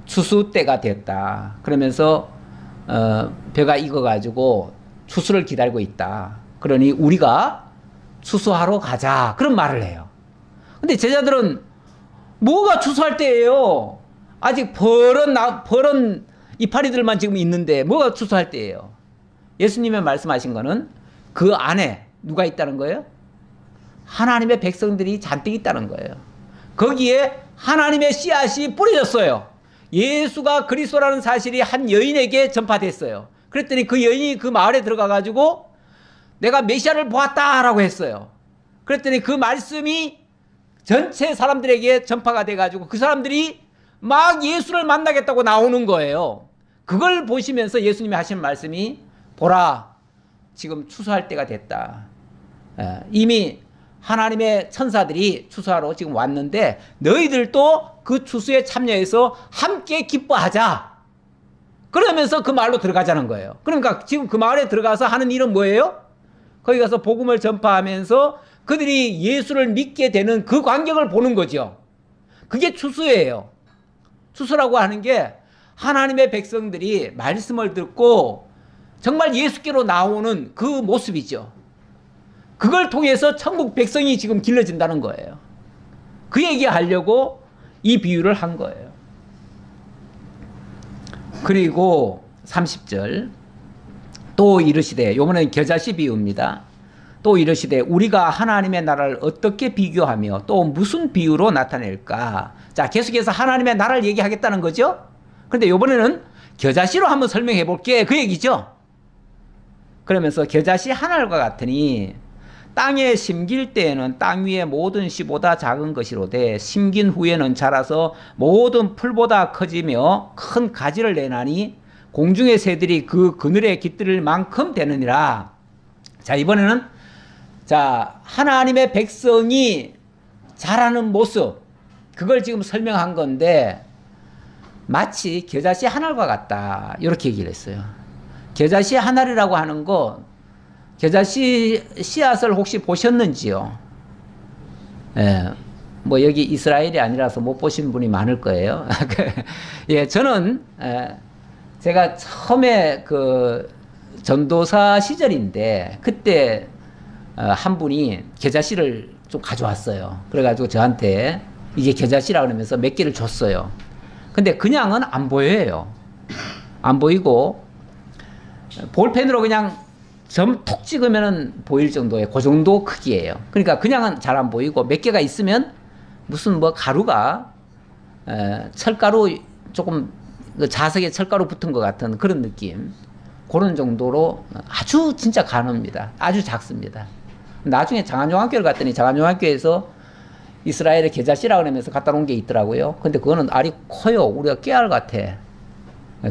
추수 때가 됐다. 그러면서 벼가 익어가지고 추수를 기다리고 있다. 그러니 우리가 추수하러 가자. 그런 말을 해요. 근데 제자들은 뭐가 추수할 때예요? 아직 버런 이파리들만 지금 있는데 뭐가 추수할 때예요? 예수님의 말씀하신 거는 그 안에 누가 있다는 거예요? 하나님의 백성들이 잔뜩 있다는 거예요. 거기에 하나님의 씨앗이 뿌려졌어요. 예수가 그리스도라는 사실이 한 여인에게 전파됐어요. 그랬더니 그 여인이 그 마을에 들어가가지고 내가 메시아를 보았다라고 했어요. 그랬더니 그 말씀이 전체 사람들에게 전파가 돼가지고 그 사람들이 막 예수를 만나겠다고 나오는 거예요. 그걸 보시면서 예수님이 하신 말씀이 보라 지금 추수할 때가 됐다. 이미 하나님의 천사들이 추수하러 지금 왔는데 너희들도 그 추수에 참여해서 함께 기뻐하자. 그러면서 그 마을로 들어가자는 거예요. 그러니까 지금 그 마을에 들어가서 하는 일은 뭐예요? 거기 가서 복음을 전파하면서 그들이 예수를 믿게 되는 그 광경을 보는 거죠. 그게 추수예요. 추수라고 하는 게 하나님의 백성들이 말씀을 듣고 정말 예수께로 나오는 그 모습이죠. 그걸 통해서 천국 백성이 지금 길러진다는 거예요. 그 얘기하려고 이 비유를 한 거예요. 그리고 30절 또 이르시되, 요번엔 겨자씨 비유입니다. 또 이르시되 우리가 하나님의 나라를 어떻게 비교하며 또 무슨 비유로 나타낼까? 자, 계속해서 하나님의 나라를 얘기하겠다는 거죠. 그런데 요번에는 겨자씨로 한번 설명해 볼게, 그 얘기죠. 그러면서 겨자씨 한 알과 같으니 땅에 심길 때에는 땅 위의 모든 씨보다 작은 것이로되 심긴 후에는 자라서 모든 풀보다 커지며 큰 가지를 내나니 공중의 새들이 그 그늘에 깃들일 만큼 되느니라. 자, 이번에는 자, 하나님의 백성이 자라는 모습, 그걸 지금 설명한 건데 마치 겨자씨 한 알과 같다, 이렇게 얘기를 했어요. 겨자씨 한 알이라고 하는 거, 겨자씨 씨앗을 혹시 보셨는지요? 예, 뭐 여기 이스라엘이 아니라서 못 보신 분이 많을 거예요. 예, 저는 제가 처음에 그 전도사 시절인데 그때 한 분이 겨자씨를 좀 가져왔어요. 그래가지고 저한테 이게 겨자씨라 그러면서 몇 개를 줬어요. 근데 그냥은 안 보여요. 안 보이고 볼펜으로 그냥 점 톡 찍으면 보일 정도의 그 정도 크기예요. 그러니까 그냥은 잘 안 보이고 몇 개가 있으면 무슨 뭐 가루가 철가루 조금 자석에 철가루 붙은 것 같은 그런 느낌, 그런 정도로 아주 진짜 가놉니다. 아주 작습니다. 나중에 장안종학교를 갔더니 장안종학교에서 이스라엘의 겨자씨라고 그러면서 갖다 놓은 게 있더라고요. 근데 그거는 알이 커요. 우리가 깨알 같아.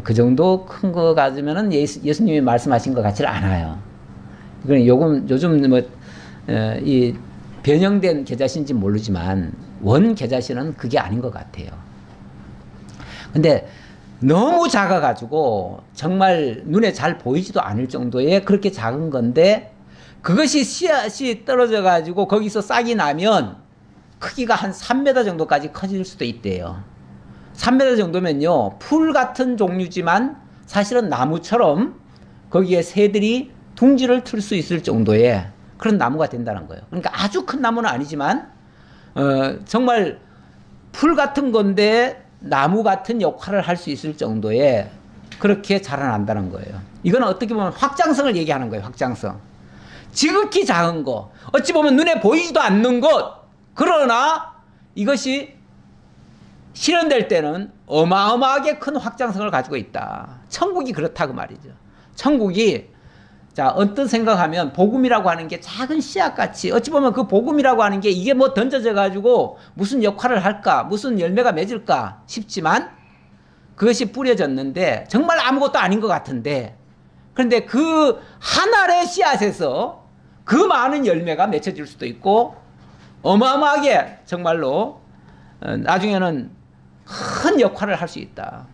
그 정도 큰 거 가지면은 예수님이 말씀하신 것 같지 않아요. 요즘 뭐, 이 변형된 겨자씨인지 모르지만 원 겨자씨는 그게 아닌 것 같아요. 근데 너무 작아가지고 정말 눈에 잘 보이지도 않을 정도의 그렇게 작은 건데 그것이 씨앗이 떨어져가지고 거기서 싹이 나면 크기가 한 3m 정도까지 커질 수도 있대요. 3m 정도면요, 풀 같은 종류지만 사실은 나무처럼 거기에 새들이 둥지를 틀 수 있을 정도의 그런 나무가 된다는 거예요. 그러니까 아주 큰 나무는 아니지만 정말 풀 같은 건데 나무 같은 역할을 할 수 있을 정도의 그렇게 자라난다는 거예요. 이건 어떻게 보면 확장성을 얘기하는 거예요. 확장성. 지극히 작은 거, 어찌 보면 눈에 보이지도 않는 것, 그러나 이것이 실현될 때는 어마어마하게 큰 확장성을 가지고 있다. 천국이 그렇다고 말이죠. 천국이, 자, 어떤 생각하면 복음이라고 하는 게 작은 씨앗같이, 어찌 보면 그 복음이라고 하는 게 이게 뭐 던져져 가지고 무슨 역할을 할까, 무슨 열매가 맺을까 싶지만 그것이 뿌려졌는데 정말 아무것도 아닌 것 같은데, 그런데 그 한 알의 씨앗에서 그 많은 열매가 맺혀질 수도 있고 어마어마하게 정말로 나중에는 큰 역할을 할 수 있다.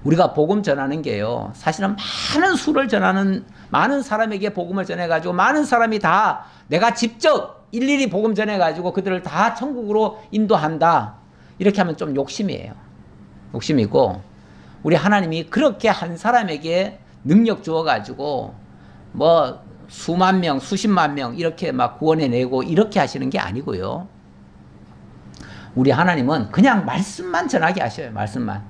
우리가 복음 전하는 게요, 사실은 많은 수를 전하는, 많은 사람에게 복음을 전해가지고 많은 사람이 다 내가 직접 일일이 복음 전해가지고 그들을 다 천국으로 인도한다, 이렇게 하면 좀 욕심이에요. 욕심이고, 우리 하나님이 그렇게 한 사람에게 능력 주어가지고 뭐 수만 명, 수십만 명 이렇게 막 구원해내고 이렇게 하시는 게 아니고요. 우리 하나님은 그냥 말씀만 전하게 하셔요. 말씀만.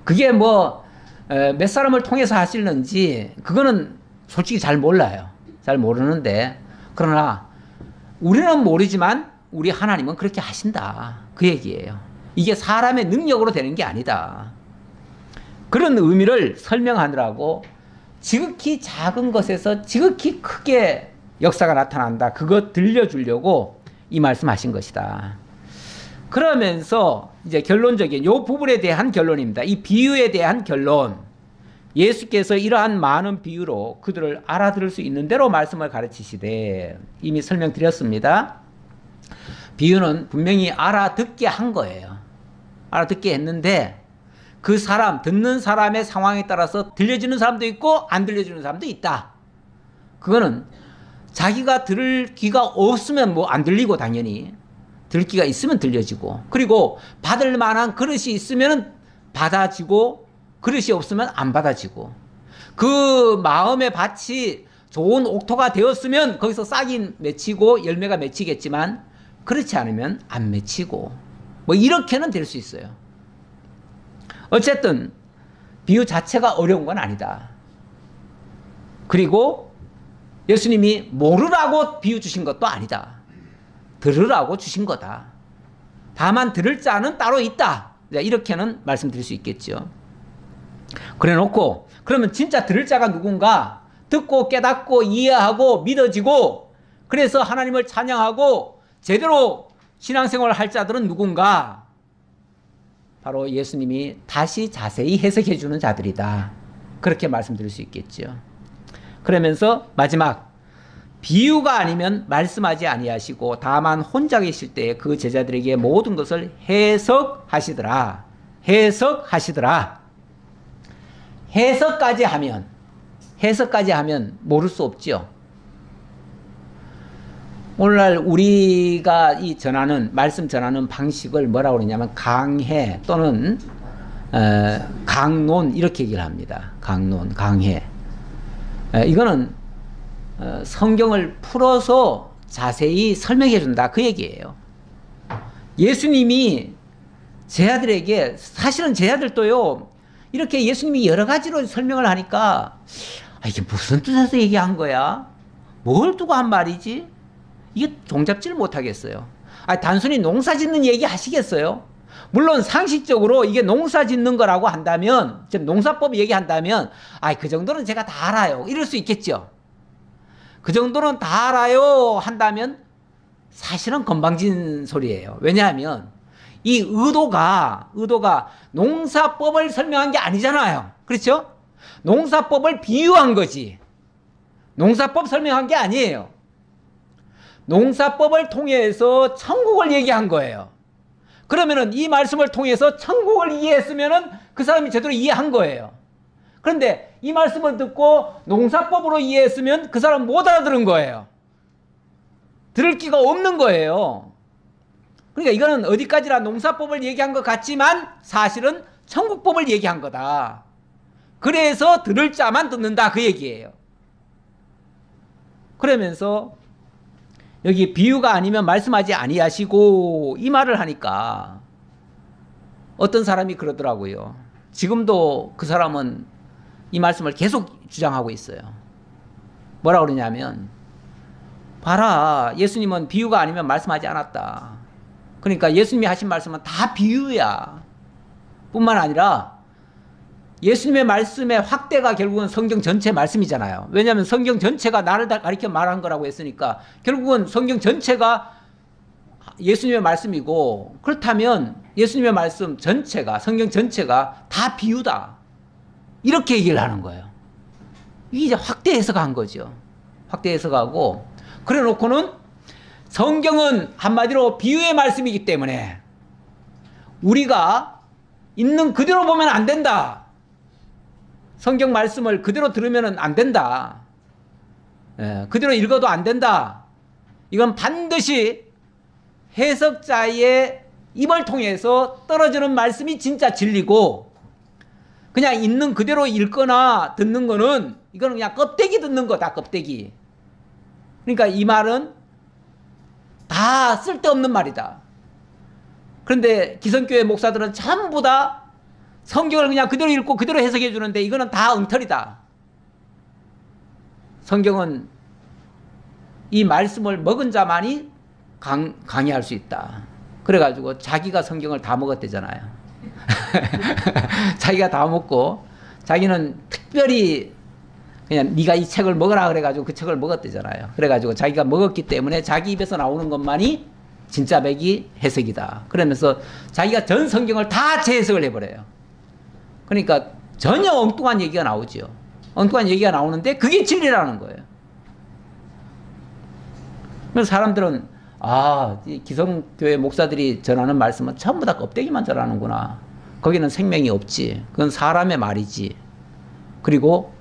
그게 뭐 몇 사람을 통해서 하시는지 그거는 솔직히 잘 몰라요. 잘 모르는데, 그러나 우리는 모르지만 우리 하나님은 그렇게 하신다, 그 얘기예요. 이게 사람의 능력으로 되는 게 아니다. 그런 의미를 설명하느라고 지극히 작은 것에서 지극히 크게 역사가 나타난다, 그거 들려주려고 이 말씀하신 것이다. 그러면서 이제 결론적인 요 부분에 대한 결론입니다. 이 비유에 대한 결론. 예수께서 이러한 많은 비유로 그들을 알아들을 수 있는 대로 말씀을 가르치시되, 이미 설명드렸습니다. 비유는 분명히 알아듣게 한 거예요. 알아듣게 했는데 그 사람, 듣는 사람의 상황에 따라서 들려주는 사람도 있고 안 들려주는 사람도 있다. 그거는 자기가 들을 귀가 없으면 뭐 안 들리고, 당연히 들을 귀가 있으면 들려지고, 그리고 받을 만한 그릇이 있으면 받아지고, 그릇이 없으면 안 받아지고, 그 마음의 밭이 좋은 옥토가 되었으면 거기서 싹이 맺히고 열매가 맺히겠지만 그렇지 않으면 안 맺히고, 뭐 이렇게는 될 수 있어요. 어쨌든 비유 자체가 어려운 건 아니다. 그리고 예수님이 모르라고 비유 주신 것도 아니다. 들으라고 주신 거다. 다만 들을 자는 따로 있다. 이렇게는 말씀드릴 수 있겠죠. 그래 놓고, 그러면 진짜 들을 자가 누군가? 듣고 깨닫고 이해하고 믿어지고, 그래서 하나님을 찬양하고 제대로 신앙생활을 할 자들은 누군가? 바로 예수님이 다시 자세히 해석해 주는 자들이다. 그렇게 말씀드릴 수 있겠죠. 그러면서 마지막, 비유가 아니면 말씀하지 아니하시고 다만 혼자 계실 때 그 제자들에게 모든 것을 해석하시더라. 해석하시더라. 해석까지 하면 모를 수 없죠. 오늘날 우리가 이 말씀 전하는 방식을 뭐라고 그러냐면 강해 또는 강론, 이렇게 얘기를 합니다. 강론, 강해. 이거는 성경을 풀어서 자세히 설명해 준다, 그 얘기예요. 예수님이 제자들에게, 사실은 제자들도요, 이렇게 예수님이 여러 가지로 설명을 하니까, 이게 무슨 뜻에서 얘기한 거야? 뭘 두고 한 말이지? 이게 종잡지를 못하겠어요. 단순히 농사 짓는 얘기 하시겠어요? 물론 상식적으로 이게 농사 짓는 거라고 한다면, 농사법 얘기한다면, 그 정도는 제가 다 알아요, 이럴 수 있겠죠. 그 정도는 다 알아요 한다면 사실은 건방진 소리예요. 왜냐하면 이 의도가 농사법을 설명한 게 아니잖아요. 그렇죠? 농사법을 비유한 거지. 농사법 설명한 게 아니에요. 농사법을 통해서 천국을 얘기한 거예요. 그러면은 이 말씀을 통해서 천국을 이해했으면은 그 사람이 제대로 이해한 거예요. 그런데 이 말씀을 듣고 농사법으로 이해했으면 그 사람 못 알아들은 거예요. 들을 기가 없는 거예요. 그러니까 이거는 어디까지나 농사법을 얘기한 것 같지만 사실은 천국법을 얘기한 거다. 그래서 들을 자만 듣는다, 그 얘기예요. 그러면서 여기 비유가 아니면 말씀하지 아니하시고 이 말을 하니까 어떤 사람이 그러더라고요. 지금도 그 사람은 이 말씀을 계속 주장하고 있어요. 뭐라고 그러냐면, 봐라, 예수님은 비유가 아니면 말씀하지 않았다. 그러니까 예수님이 하신 말씀은 다 비유야. 뿐만 아니라 예수님의 말씀의 확대가 결국은 성경 전체 말씀이잖아요. 왜냐하면 성경 전체가 나를 다 가리켜 말한 거라고 했으니까 결국은 성경 전체가 예수님의 말씀이고, 그렇다면 예수님의 말씀 전체가, 성경 전체가 다 비유다, 이렇게 얘기를 하는 거예요. 이게 이제 확대 해석한 거죠. 확대 해석하고, 그래 놓고는 성경은 한마디로 비유의 말씀이기 때문에 우리가 있는 그대로 보면 안 된다. 성경 말씀을 그대로 들으면 안 된다. 그대로 읽어도 안 된다. 이건 반드시 해석자의 입을 통해서 떨어지는 말씀이 진짜 진리고, 그냥 있는 그대로 읽거나 듣는 거는 이거는 그냥 껍데기 듣는 거다, 껍데기. 그러니까 이 말은 다 쓸데없는 말이다. 그런데 기성교회 목사들은 전부 다 성경을 그냥 그대로 읽고 그대로 해석해 주는데 이거는 다 엉터리다. 성경은 이 말씀을 먹은 자만이 강의할 수 있다. 그래가지고 자기가 성경을 다 먹었대잖아요. 자기가 다 먹고 자기는 특별히 그냥 네가 이 책을 먹으라 그래가지고 그 책을 먹었대잖아요. 그래가지고 자기가 먹었기 때문에 자기 입에서 나오는 것만이 진짜 백이 해석이다. 그러면서 자기가 전 성경을 다 재해석을 해버려요. 그러니까 전혀 엉뚱한 얘기가 나오죠. 엉뚱한 얘기가 나오는데 그게 진리라는 거예요. 그래서 사람들은 이 기성교회 목사들이 전하는 말씀은 전부 다 껍데기만 전하는구나. 거기는 생명이 없지. 그건 사람의 말이지. 그리고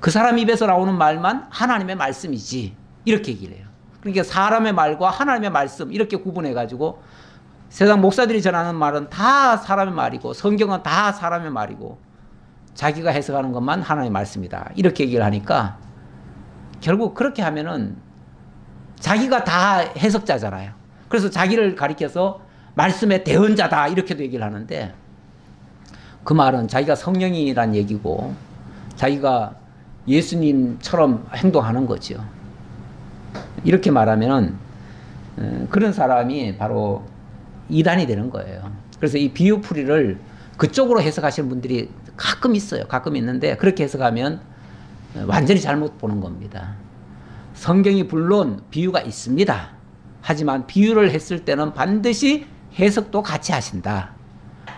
그 사람 입에서 나오는 말만 하나님의 말씀이지. 이렇게 얘기를 해요. 그러니까 사람의 말과 하나님의 말씀 이렇게 구분해가지고 세상 목사들이 전하는 말은 다 사람의 말이고 성경은 다 사람의 말이고 자기가 해석하는 것만 하나님의 말씀이다. 이렇게 얘기를 하니까 결국 그렇게 하면은 자기가 다 해석자잖아요. 그래서 자기를 가리켜서 말씀의 대언자다 이렇게도 얘기를 하는데 그 말은 자기가 성령이란 얘기고 자기가 예수님처럼 행동하는 거죠. 이렇게 말하면은 그런 사람이 바로 이단이 되는 거예요. 그래서 이 비유풀이를 그쪽으로 해석하시는 분들이 가끔 있어요. 가끔 있는데 그렇게 해석하면 완전히 잘못 보는 겁니다. 성경이 물론 비유가 있습니다. 하지만 비유를 했을 때는 반드시 해석도 같이 하신다.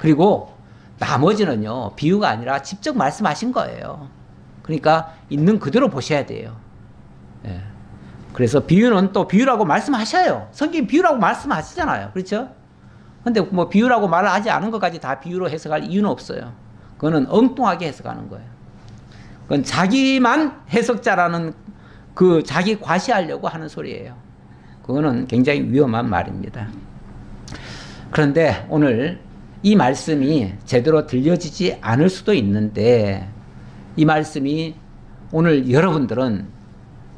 그리고 나머지는요, 비유가 아니라 직접 말씀하신 거예요. 그러니까 있는 그대로 보셔야 돼요. 예. 그래서 비유는 또 비유라고 말씀하셔요. 성경이 비유라고 말씀하시잖아요. 그렇죠? 근데 뭐 비유라고 말을 하지 않은 것까지 다 비유로 해석할 이유는 없어요. 그거는 엉뚱하게 해석하는 거예요. 그건 자기만 해석자라는 그 자기 과시하려고 하는 소리예요. 그거는 굉장히 위험한 말입니다. 그런데 오늘 이 말씀이 제대로 들려지지 않을 수도 있는데 이 말씀이 오늘 여러분들은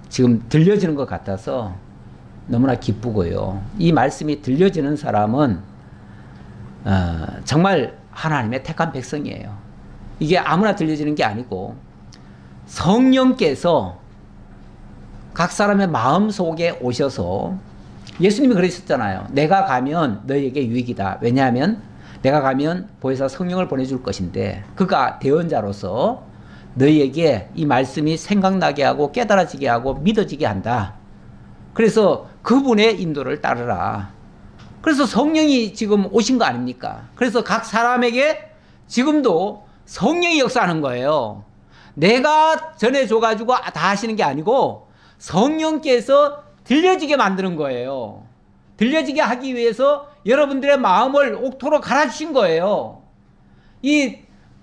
지금 들려지는 것 같아서 너무나 기쁘고요. 이 말씀이 들려지는 사람은 정말 하나님의 택한 백성이에요. 이게 아무나 들려지는 게 아니고 성령께서 각 사람의 마음 속에 오셔서 예수님이 그러셨잖아요. 내가 가면 너희에게 유익이다. 왜냐하면 내가 가면 보혜사 성령을 보내줄 것인데 그가 대언자로서 너희에게 이 말씀이 생각나게 하고 깨달아지게 하고 믿어지게 한다. 그래서 그분의 인도를 따르라. 그래서 성령이 지금 오신 거 아닙니까? 그래서 각 사람에게 지금도 성령이 역사하는 거예요. 내가 전해줘가지고 다 하시는 게 아니고 성령께서 들려지게 만드는 거예요. 들려지게 하기 위해서 여러분들의 마음을 옥토로 갈아주신 거예요. 이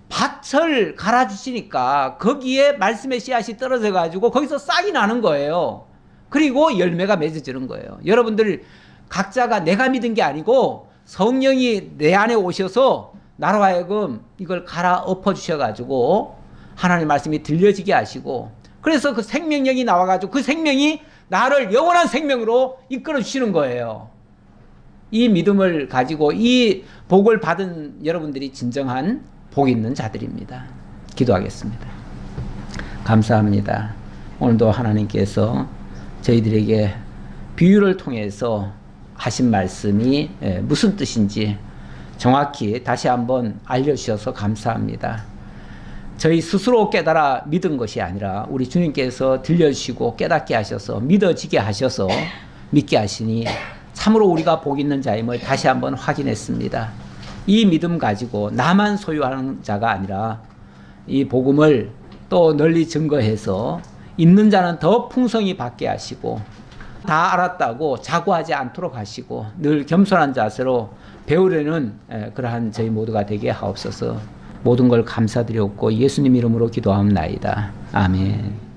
밭을 갈아주시니까 거기에 말씀의 씨앗이 떨어져 가지고 거기서 싹이 나는 거예요. 그리고 열매가 맺어지는 거예요. 여러분들 각자가 내가 믿은 게 아니고 성령이 내 안에 오셔서 나로 하여금 이걸 갈아엎어 주셔가지고 하나님의 말씀이 들려지게 하시고 그래서 그 생명력이 나와가지고 그 생명이 나를 영원한 생명으로 이끌어 주시는 거예요. 이 믿음을 가지고 이 복을 받은 여러분들이 진정한 복 있는 자들입니다. 기도하겠습니다. 감사합니다. 오늘도 하나님께서 저희들에게 비유를 통해서 하신 말씀이 무슨 뜻인지 정확히 다시 한번 알려주셔서 감사합니다. 저희 스스로 깨달아 믿은 것이 아니라 우리 주님께서 들려주시고 깨닫게 하셔서 믿어지게 하셔서 믿게 하시니 참으로 우리가 복 있는 자임을 다시 한번 확인했습니다. 이 믿음 가지고 나만 소유하는 자가 아니라 이 복음을 또 널리 증거해서 있는 자는 더 풍성히 받게 하시고 다 알았다고 자고하지 않도록 하시고 늘 겸손한 자세로 배우려는 그러한 저희 모두가 되게 하옵소서. 모든 걸 감사드렸고 예수님 이름으로 기도하옵나이다. 아멘.